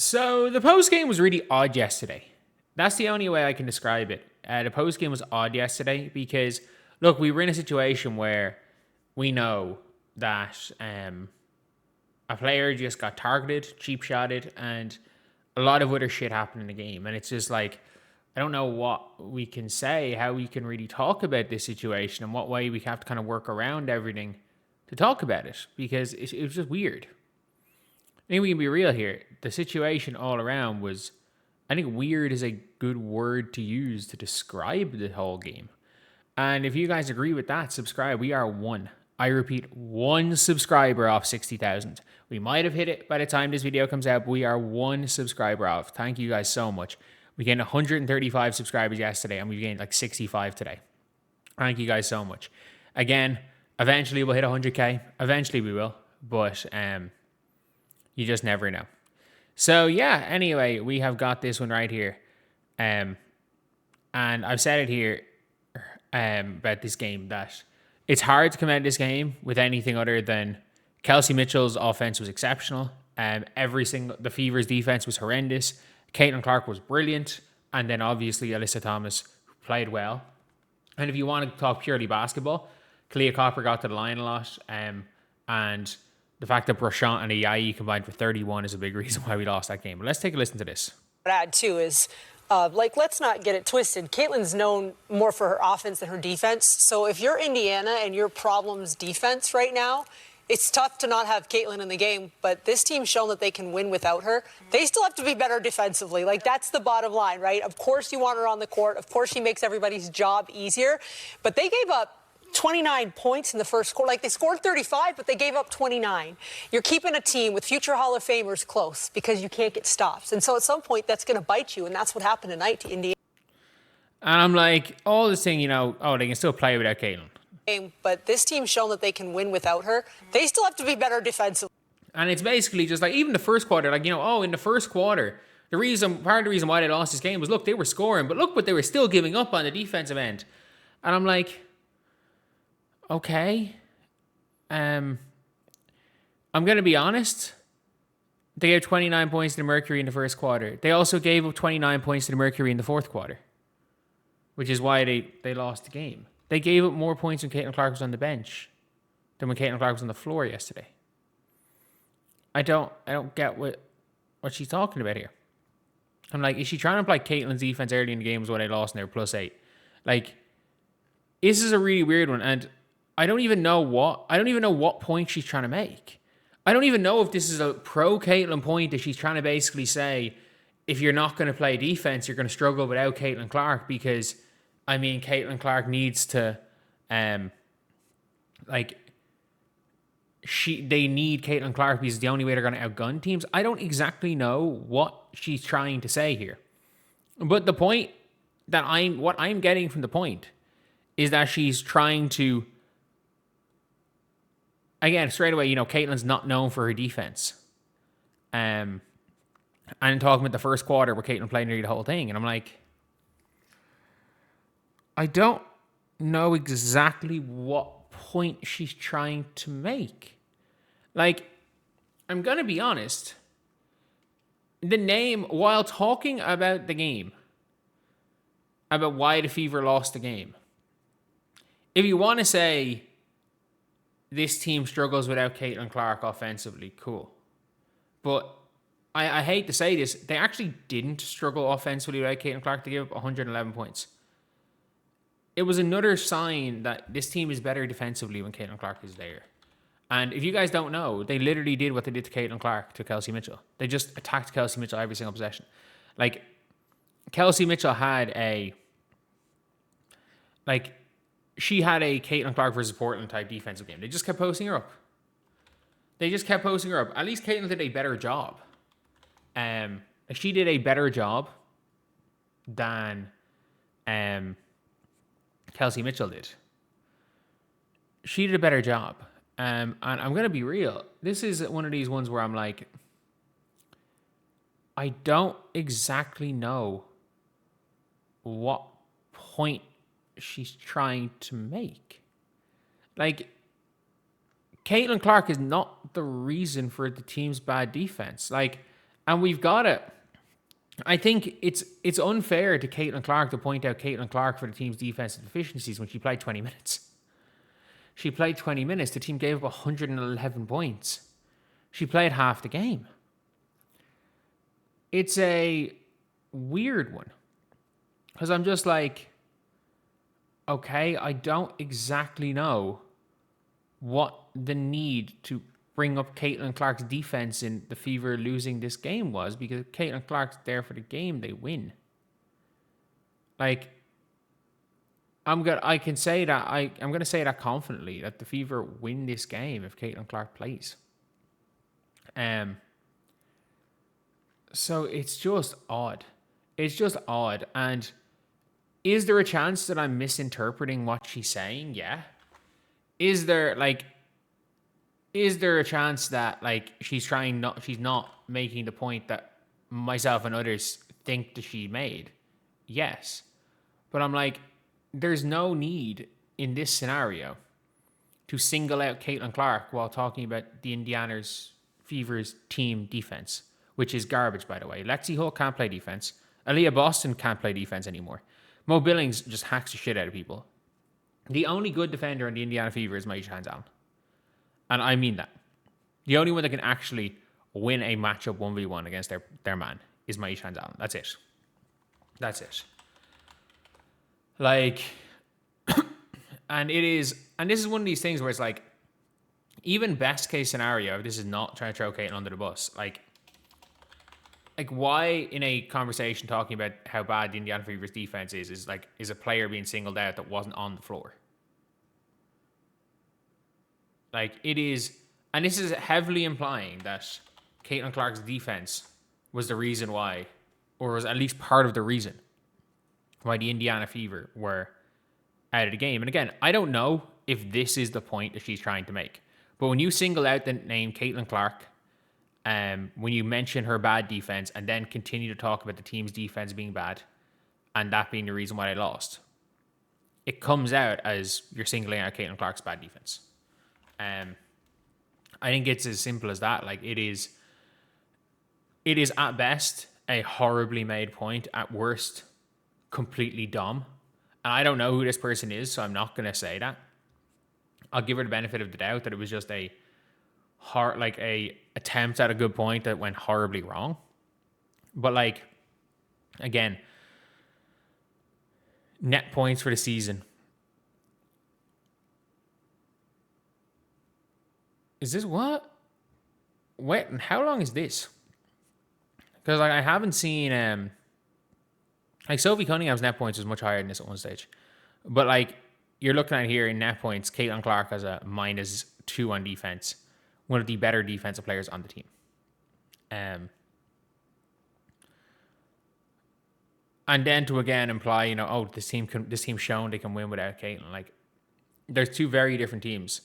So the post game was really odd yesterday. That's the only way I can describe it. The post game was odd yesterday because, look, we were in a situation where we know that a player just got targeted, cheap shotted, and a lot of other shit happened in the game. And it's just like, I don't know what we can say, how we can really talk about this situation, and what way we have to kind of work around everything to talk about it, because it was just weird. I think we can be real here. The situation all around was, I think weird is a good word to use to describe the whole game. And if you guys agree with that, subscribe. We are one. I repeat, one subscriber off 60,000. We might have hit it by the time this video comes out, but we are one subscriber off. Thank you guys so much. We gained 135 subscribers yesterday, and we gained like 65 today. Thank you guys so much. Again, eventually we'll hit 100K. Eventually we will, but you just never know. So yeah, anyway, we have got this one right here. And I've said it here about this game that it's hard to come out of this game with anything other than Kelsey Mitchell's offense was exceptional. The Fever's defense was horrendous. Caitlin Clark was brilliant. And then obviously Alyssa Thomas played well. And if you want to talk purely basketball, Kalia Copper got to the line a lot. And the fact that Brashant and Ayayi combined for 31 is a big reason why we lost that game. But let's take a listen to this. What I'd add too is, let's not get it twisted. Caitlin's known more for her offense than her defense. So if you're Indiana and your problem's defense right now, it's tough to not have Caitlin in the game. But this team's shown that they can win without her. They still have to be better defensively. Like, that's the bottom line, right? Of course you want her on the court. Of course she makes everybody's job easier. But they gave up 29 points in the first quarter. Like, they scored 35, but they gave up 29. You're keeping a team with future Hall of Famers close because you can't get stops. And so at some point, that's going to bite you, and that's what happened tonight to Indiana. And I'm like, all this thing, they can still play without Caitlin. But this team's shown that they can win without her. They still have to be better defensively. And it's basically just like, even the first quarter, in the first quarter, part of the reason why they lost this game was, look, they were scoring, but look what they were still giving up on the defensive end. And I'm like, okay. I'm going to be honest. They gave 29 points to the Mercury in the first quarter. They also gave up 29 points to the Mercury in the fourth quarter, which is why they lost the game. They gave up more points when Caitlin Clark was on the bench than when Caitlin Clark was on the floor yesterday. I don't get what she's talking about here. I'm like, is she trying to play Caitlin's defense early in the game was when they lost and they were +8? Like, this is a really weird one, and I don't even know what point she's trying to make. I don't even know if this is a pro Caitlin point that she's trying to basically say, if you're not going to play defense, you're going to struggle without Caitlin Clark, because Caitlin Clark needs to, they need Caitlin Clark because it's the only way they're going to outgun teams. I don't exactly know what she's trying to say here. But the point that what I'm getting from the point is that she's trying to, again, straight away, Caitlin's not known for her defense. And talking about the first quarter where Caitlin played nearly the whole thing. And I'm like, I don't know exactly what point she's trying to make. Like, I'm going to be honest. While talking about the game, about why the Fever lost the game, if you want to say this team struggles without Caitlin Clark offensively, cool. But I hate to say this, they actually didn't struggle offensively without Caitlin Clark. They gave up 111 points. It was another sign that this team is better defensively when Caitlin Clark is there. And if you guys don't know, they literally did what they did to Caitlin Clark to Kelsey Mitchell. They just attacked Kelsey Mitchell every single possession. Like, Kelsey Mitchell had she had a Caitlin Clark versus Portland type defensive game. They just kept posting her up. At least Caitlin did a better job. She did a better job than Kelsey Mitchell did. She did a better job. And I'm going to be real. This is one of these ones where I'm like, I don't exactly know what point she's trying to make. Like, Caitlin Clark is not the reason for the team's bad defense. Like, And we've got it. I think it's unfair to Caitlin Clark to point out Caitlin Clark for the team's defensive deficiencies when she played 20 minutes. She played 20 minutes. The team gave up 111 points. She played half the game. It's a weird one. Because I'm just like, okay, I don't exactly know what the need to bring up Caitlin Clark's defense in the Fever losing this game was, because if Caitlin Clark's there for the game, they win. Like, I'm gonna say that confidently that the Fever win this game if Caitlin Clark plays. So it's just odd. It's just odd. And is there a chance that I'm misinterpreting what she's saying? Yeah. Is there a chance that she's not making the point that myself and others think that she made? Yes. But I'm like, there's no need in this scenario to single out Caitlin Clark while talking about the Indiana's Fever's team defense, which is garbage, by the way. Lexi Hull can't play defense. Aaliyah Boston can't play defense anymore. Mo Billings just hacks the shit out of people. The only good defender in the Indiana Fever is Maisha Hands-On. And I mean that. The only one that can actually win a matchup 1v1 against their man is Maisha Hands-On. That's it. That's it. And this is one of these things where it's like, even best case scenario, this is not trying to throw Caitlin under the bus. Like why in a conversation talking about how bad the Indiana Fever's defense is a player being singled out that wasn't on the floor? It is, and this is heavily implying that Caitlin Clark's defense was the reason why, or was at least part of the reason why the Indiana Fever were out of the game. And again, I don't know if this is the point that she's trying to make. But when you single out the name Caitlin Clark, when you mention her bad defense and then continue to talk about the team's defense being bad and that being the reason why they lost, it comes out as you're singling out Caitlin Clark's bad defense. I think it's as simple as that. It is at best a horribly made point, at worst completely dumb. And I don't know who this person is, so I'm not going to say that. I'll give her the benefit of the doubt that it was just a attempt at a good point that went horribly wrong. But again, net points for the season. Is this what? Wait, how long is this? Because I haven't seen Sophie Cunningham's net points was much higher than this at one stage. But you're looking at here in net points, Caitlin Clark has a -2 on defense, one of the better defensive players on the team. And then to again imply, this team's shown they can win without Caitlin. There's two very different teams.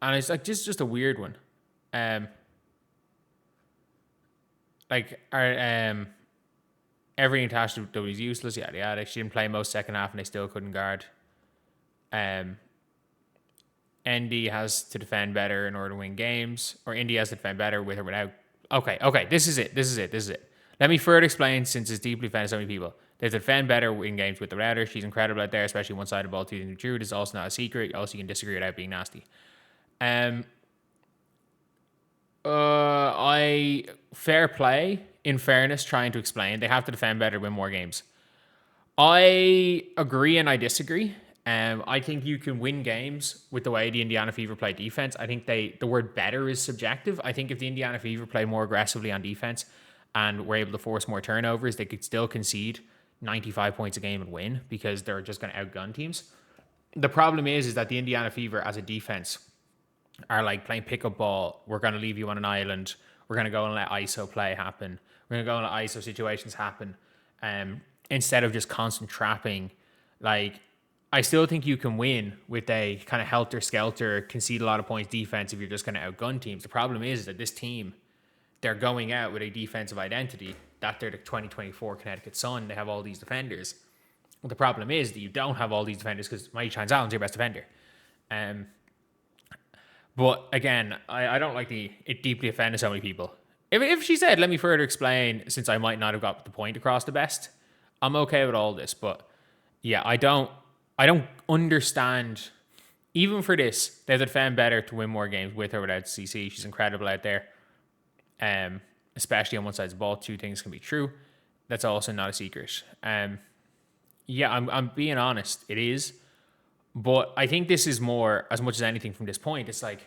And it's just a weird one. Everything attached to W is useless, yada yada. She didn't play most second half and they still couldn't guard. Indy has to defend better in order to win games, or Indy has to defend better with or without. Okay, this is it. Let me further explain, since it's deeply offended so many people. They have to defend better in games with or without her. She's incredible out there, especially one-sided ball to the Steward is also not a secret. Also, you can disagree without being nasty. Fair play, in fairness, trying to explain. They have to defend better, win more games. I agree and I disagree. I think you can win games with the way the Indiana Fever play defense. I think the word better is subjective. I think if the Indiana Fever play more aggressively on defense and were able to force more turnovers, they could still concede 95 points a game and win, because they're just going to outgun teams. The problem is that the Indiana Fever as a defense are playing pickup ball. We're going to leave you on an island. We're going to go and let ISO play happen. We're going to go and let ISO situations happen. Instead of just constant trapping. I still think you can win with a kind of helter-skelter, concede a lot of points defense if you're just going to outgun teams. The problem is that this team, they're going out with a defensive identity that they're the 2024 Connecticut Sun. They have all these defenders. Well, the problem is that you don't have all these defenders because Maisha Hands-On's your best defender. But again, I don't like it deeply offended so many people. If she said, let me further explain, since I might not have got the point across the best, I'm okay with all this. But yeah, I don't understand. Even for this, they've defend better to win more games with or without CC. She's incredible out there. Especially on one side of the ball, two things can be true. That's also not a secret. Yeah, I'm being honest. It is. But I think this is more, as much as anything from this point, it's like,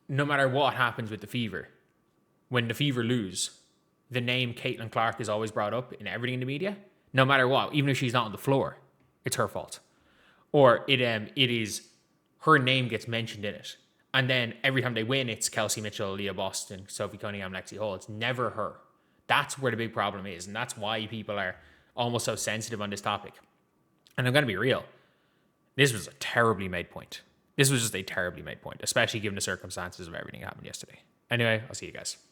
no matter what happens with the Fever, when the Fever lose, the name Caitlin Clark is always brought up in everything in the media. No matter what, even if she's not on the floor, it's her fault. Or it is, her name gets mentioned in it. And then every time they win, it's Kelsey Mitchell, Leah Boston, Sophie Cunningham, Lexi Hall. It's never her. That's where the big problem is. And that's why people are almost so sensitive on this topic. And I'm going to be real. This was a terribly made point. This was just a terribly made point, especially given the circumstances of everything that happened yesterday. Anyway, I'll see you guys.